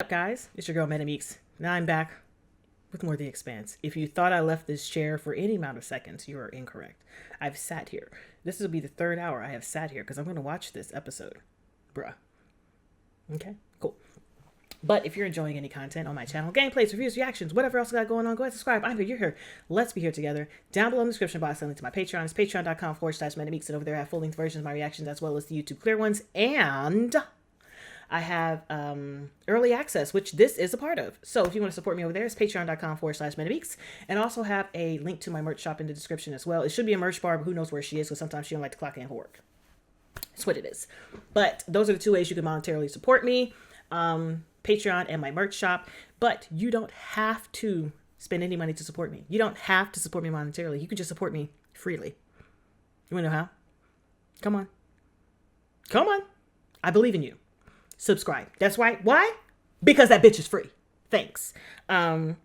Up, guys? It's your girl ManicMeeks. Now I'm back with more of The Expanse. If you thought I left this chair for any amount of seconds, you are incorrect. I've sat here. This will be the third hour I have sat here because I'm going to watch this episode. Bruh. Okay, cool. But if you're enjoying any content on my channel, gameplays, reviews, reactions, whatever else I got going on, go ahead and subscribe. I'm here, you're here. Let's be here together. Down below in the description box, I'll link to my Patreon. It's patreon.com/ManicMeeks. And over there, I have full-length versions of my reactions as well as the YouTube clear ones. And I have early access, which this is a part of. So if you want to support me over there, it's patreon.com/ManicMeeks. And I also have a link to my merch shop in the description as well. It should be a merch bar, but who knows where she is, because sometimes she don't like to clock in for work. That's what it is. But those are the two ways you can monetarily support me. Patreon and my merch shop. But you don't have to spend any money to support me. You don't have to support me monetarily. You can just support me freely. You want to know how? Come on. Come on. I believe in you. Subscribe. That's right. Why? Because that bitch is free. Thanks. But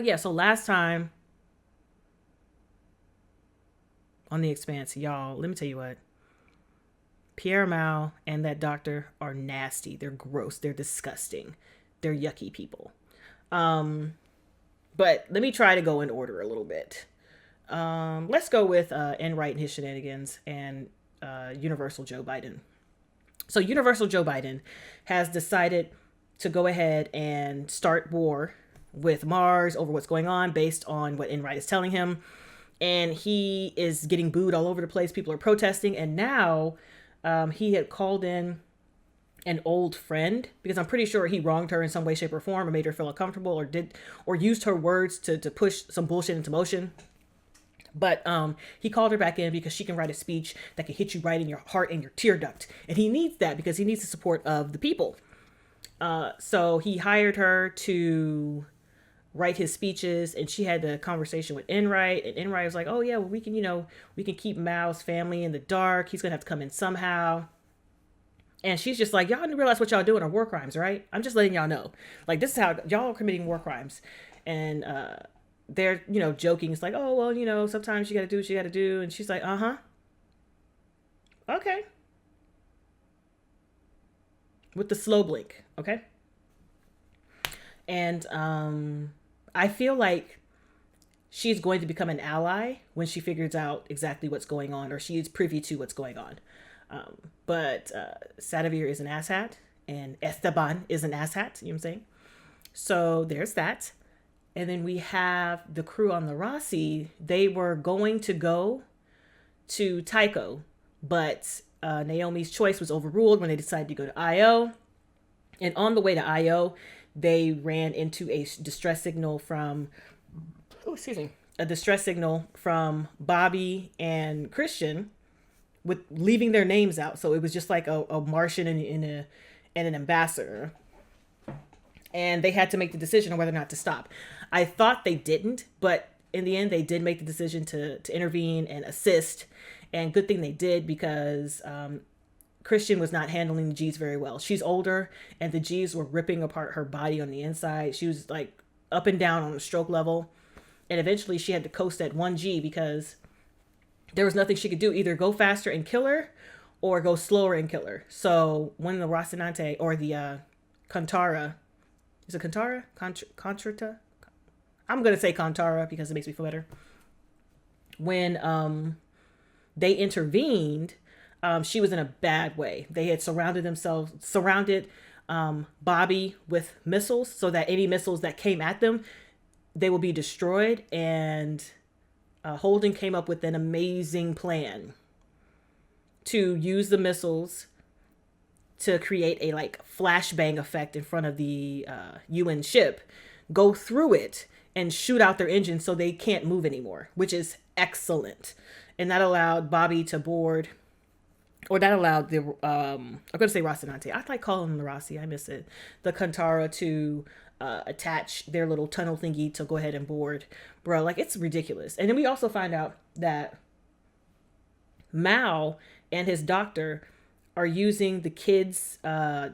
yeah, so last time on The Expanse, y'all, let me tell you what. Pierre Mal and that doctor are nasty. They're gross. They're disgusting. They're yucky people. But let me try to go in order a little bit. Let's go with Enright and his shenanigans and Universal Joe Biden. So Universal Joe Biden has decided to go ahead and start war with Mars over what's going on based on what Enright is telling him. And he is getting booed all over the place. People are protesting. And now he had called in an old friend because I'm pretty sure he wronged her in some way, shape, or form, or made her feel uncomfortable, or used her words to push some bullshit into motion. But he called her back in because she can write a speech that can hit you right in your heart and your tear duct. And he needs that because he needs the support of the people. So he hired her to write his speeches, and she had the conversation with Enright. And Enright was like, oh yeah, well, we can keep Mao's family in the dark. He's going to have to come in somehow. And she's just like, y'all didn't realize what y'all doing are war crimes, right? I'm just letting y'all know. Like, this is how y'all are committing war crimes. And they're, joking. It's like, oh, well, sometimes you got to do what you got to do. And she's like, uh-huh. Okay. With the slow blink. Okay. And I feel like she's going to become an ally when she figures out exactly what's going on, or she is privy to what's going on. But Sadavir is an asshat, and Esteban is an asshat. You know what I'm saying? So there's that. And then we have the crew on the Rossi. They were going to go to Tycho, but Naomi's choice was overruled when they decided to go to IO. And on the way to IO, they ran into a distress signal from, a distress signal from Bobby and Christian, with leaving their names out. So it was just like a Martian and an ambassador. And they had to make the decision on whether or not to stop. I thought they didn't, but in the end, they did make the decision to intervene and assist. And good thing they did, because Christian was not handling the G's very well. She's older, and the G's were ripping apart her body on the inside. She was like up and down on a stroke level. And eventually she had to coast at 1G because there was nothing she could do. Either go faster and kill her, or go slower and kill her. So when the Rocinante, or the Kantara, is it Kantara? Contrita? I'm going to say Kantara because it makes me feel better. When they intervened, she was in a bad way. They had surrounded Bobby with missiles, so that any missiles that came at them, they will be destroyed. And Holden came up with an amazing plan to use the missiles to create a flashbang effect in front of the UN ship, go through it, and shoot out their engines so they can't move anymore, which is excellent. And that allowed Bobby to board, or that allowed the, I'm going to say Rocinante. I like calling them the Rossi. I miss it. The Kantara to attach their little tunnel thingy to go ahead and board. Bro, it's ridiculous. And then we also find out that Mao and his doctor are using the kid's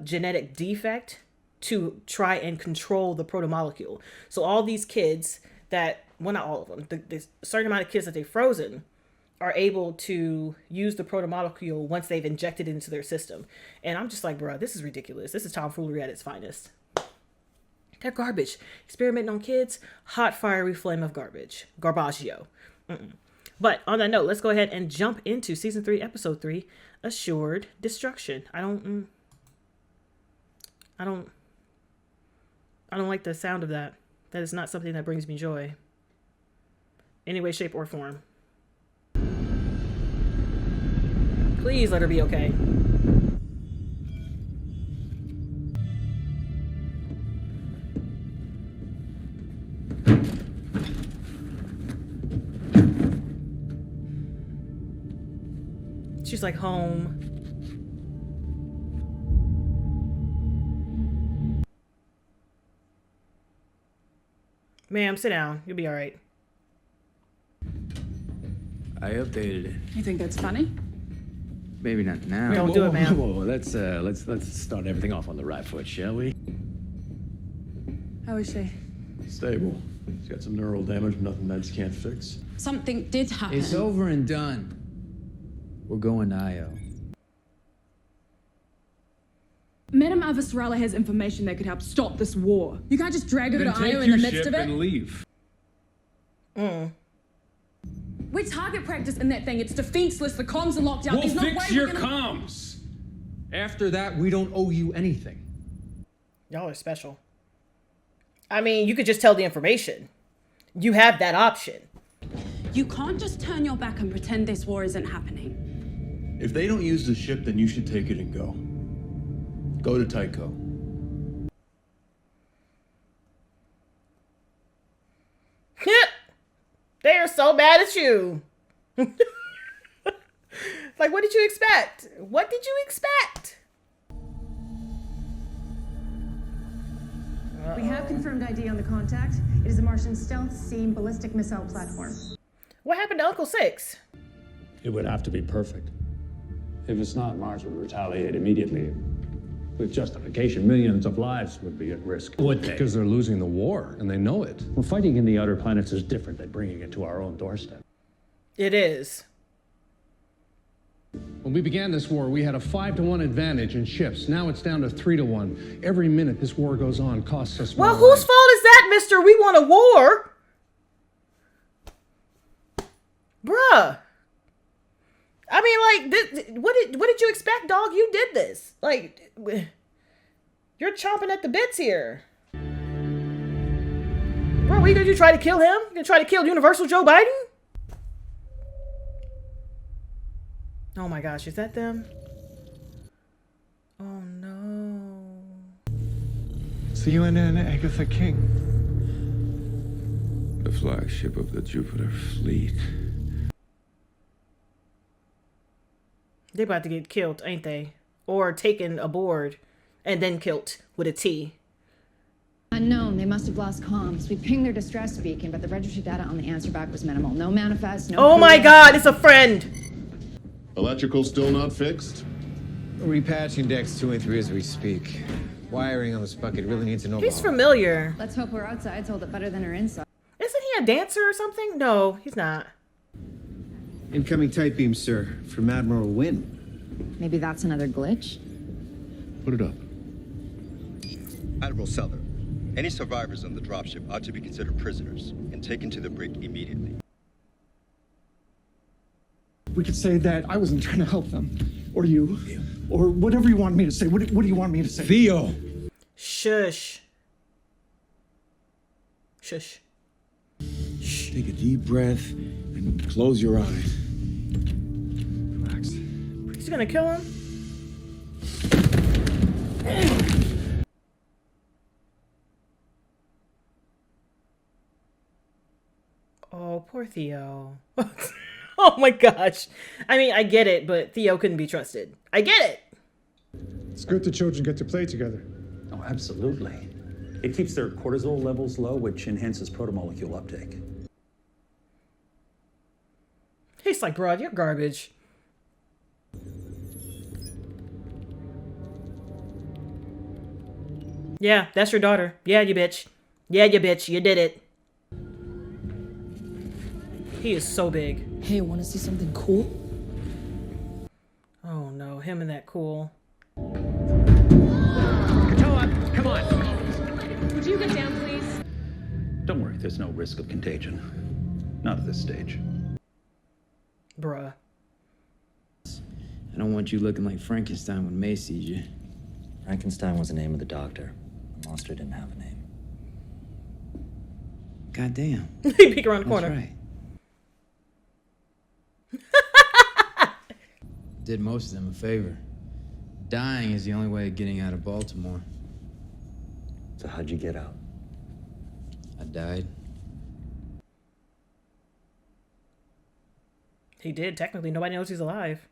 genetic defect to try and control the protomolecule. So all these kids that, well, not all of them, the certain amount of kids that they've frozen are able to use the protomolecule once they've injected it into their system. And I'm just like, bro, this is ridiculous. This is tomfoolery at its finest. They're garbage. Experimenting on kids, hot fiery flame of garbage. Garbaggio. But on that note, let's go ahead and jump into season 3, episode 3, Assured Destruction. I don't like the sound of that. That is not something that brings me joy. Any way, shape, or form. Please let her be okay. She's like home. Ma'am, sit down. You'll be all right. I updated it. You think that's funny? Maybe not now. Don't do it, ma'am. Whoa, let's start everything off on the right foot, shall we? How is she? Stable. She's got some neural damage, nothing meds can't fix. Something did happen. It's over and done. We're going to IO. Madame Avasarala has information that could help stop this war. You can't just drag her to IO in the midst of it. And leave. We're target practice in that thing. It's defenseless. The comms are locked down. We'll There's no fix way your we're gonna... comms. After that, we don't owe you anything. Y'all are special. I mean, you could just tell the information. You have that option. You can't just turn your back and pretend this war isn't happening. If they don't use the ship, then you should take it and go. Go to Tycho. They are so mad at you. Like, what did you expect? What did you expect? We have confirmed ID on the contact. It is a Martian stealth C ballistic missile platform. What happened to Uncle Six? It would have to be perfect. If it's not, Mars would retaliate immediately. With justification, millions of lives would be at risk. Would they? Because they're losing the war, and they know it. Well, fighting in the outer planets is different than bringing it to our own doorstep. It is. When we began this war, we had a 5-to-1 advantage in ships. Now it's down to 3-to-1. Every minute this war goes on costs us more. Well, whose fault is that, mister? We want a war. Bruh. I mean, like, what did you expect, dog? You did this. Like, you're chomping at the bits here. Bro, what are you gonna do? Try to kill him? You gonna try to kill Universal Joe Biden? Oh my gosh, is that them? Oh no. CNN Agatha King. The flagship of the Jupiter fleet. They about to get killed, ain't they? Or taken aboard and then killed with a T. Unknown. They must have lost comms. We pinged their distress beacon, but the registry data on the answer back was minimal. No manifest, no... Oh my god, it's a friend! Electrical still not fixed? Repatching decks 2 and 3 as we speak. Wiring on this bucket really needs an overhaul. He's familiar. Let's hope her outsides hold it better than her inside. Isn't he a dancer or something? No, he's not. Incoming tight beam, sir, from Admiral Wynn. Maybe that's another glitch? Put it up. Admiral Seller, any survivors on the dropship ought to be considered prisoners and taken to the brig immediately. We could say that I wasn't trying to help them. Or you. Or whatever you want me to say. What do you want me to say? Theo! Shush. Shush. Shh. Take a deep breath and close your eyes. Relax. He's gonna kill him? Oh, poor Theo. Oh my gosh. I mean, I get it, but Theo couldn't be trusted. I get it. It's good the children get to play together. Oh, absolutely. It keeps their cortisol levels low, which enhances protomolecule uptake. He's like, bro, you're garbage. Yeah, that's your daughter. Yeah, you bitch. Yeah, you bitch. You did it. He is so big. Hey, want to see something cool? Oh no, him and that cool. Come on! Would you get Don't worry, there's no risk of contagion. Not at this stage. Bruh. I don't want you looking like Frankenstein when May sees you. Frankenstein was the name of the doctor. The monster didn't have a name. Goddamn. He peek around the corner. That's right. Did most of them a favor. Dying is the only way of getting out of Baltimore. So how'd you get out? I died. He did. Technically, nobody knows he's alive.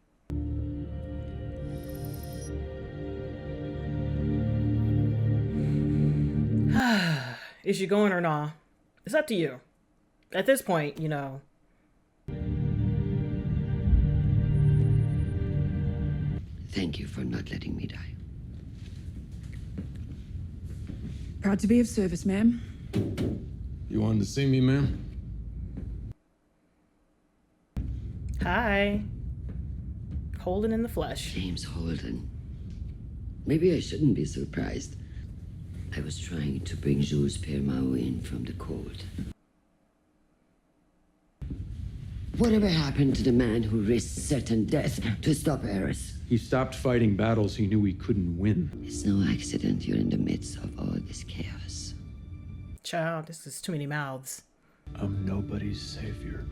Is she going or not? It's up to you. At this point, you know. Thank you for not letting me die. Proud to be of service, ma'am. You wanted to see me, ma'am? Hi. Holden in the flesh. James Holden. Maybe I shouldn't be surprised. I was trying to bring Jules Permao in from the cold. Whatever happened to the man who risked certain death to stop Eris? He stopped fighting battles he knew he couldn't win. It's no accident you're in the midst of all this chaos. Child, this is too many mouths. I'm nobody's savior.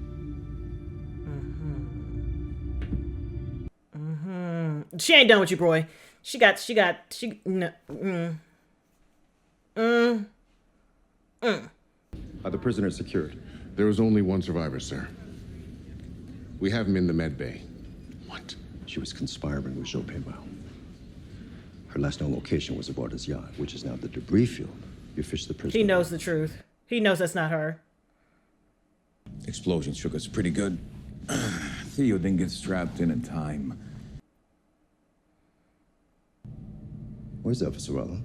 She ain't done with you, boy. Are the prisoners secured? There was only one survivor, sir. We have him in the med bay. What? She was conspiring with Joe Pemao. Her last known location was aboard his yacht, which is now the debris field. You fished the prisoner. He knows the truth. He knows that's not her. Explosion shook us pretty good. Theo didn't get strapped in time. Where's Officerella?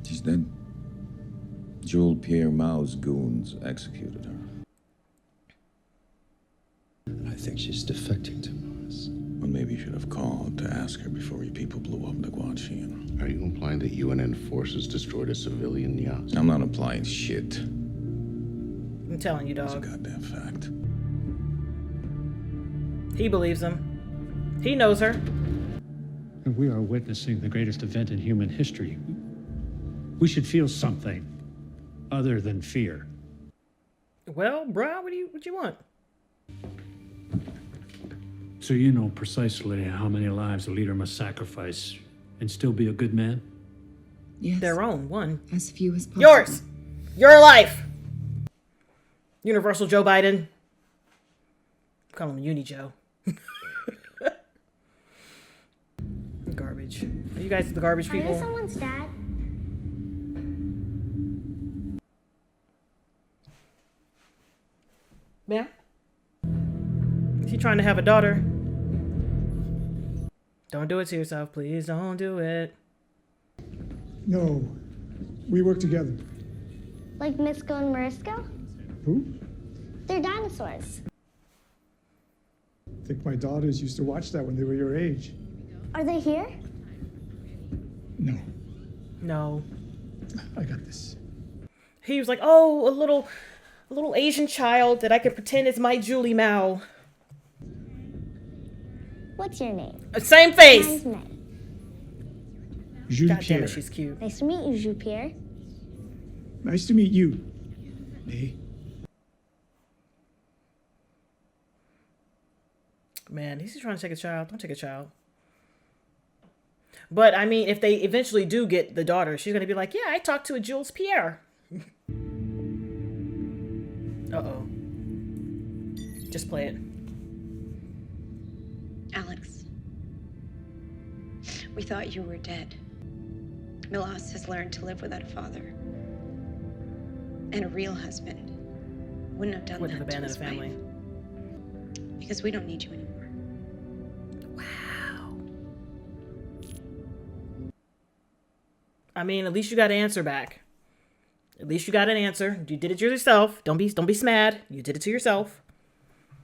She's dead. Jules Pierre Mao's goons executed her. I think she's defecting to Mars. Well, maybe you should have called to ask her before you people blew up the Guachian. Are you implying that UNN forces destroyed a civilian yacht? I'm not implying shit. I'm telling you, dog. It's a goddamn fact. He believes him. He knows her. And we are witnessing the greatest event in human history. We should feel something other than fear. Well, bruh, what you want? So you know precisely how many lives a leader must sacrifice and still be a good man? Yes. Their own, one. As few as possible. Yours! Your life! Universal Joe Biden. Call him Uni Joe. Garbage. Are you guys the garbage people? Are you someone's dad? Yeah. Is he trying to have a daughter? Don't do it to yourself, please. Don't do it. No. We work together. Like Misko and Marisko? Who? They're dinosaurs. I think my daughters used to watch that when they were your age. Are they here? No. No. I got this. He was like, oh, a little Asian child that I could pretend is my Julie Mao. What's your name? Same face. Mine's May. Julie God damn Pierre. it, she's cute. Nice to meet you, Jules Pierre. Nice to meet you. May. Man, he's trying to take a child. Don't take a child. But, I mean, if they eventually do get the daughter, she's going to be like, yeah, I talked to a Jules Pierre. Uh-oh. Just play it. Alex, we thought you were dead. Milos has learned to live without a father. And a real husband wouldn't have done Wouldn't that have to his abandoned a family. wife. Because we don't need you anymore. Wow. I mean, at least you got an answer back. At least you got an answer. You did it yourself. Don't be mad. You did it to yourself.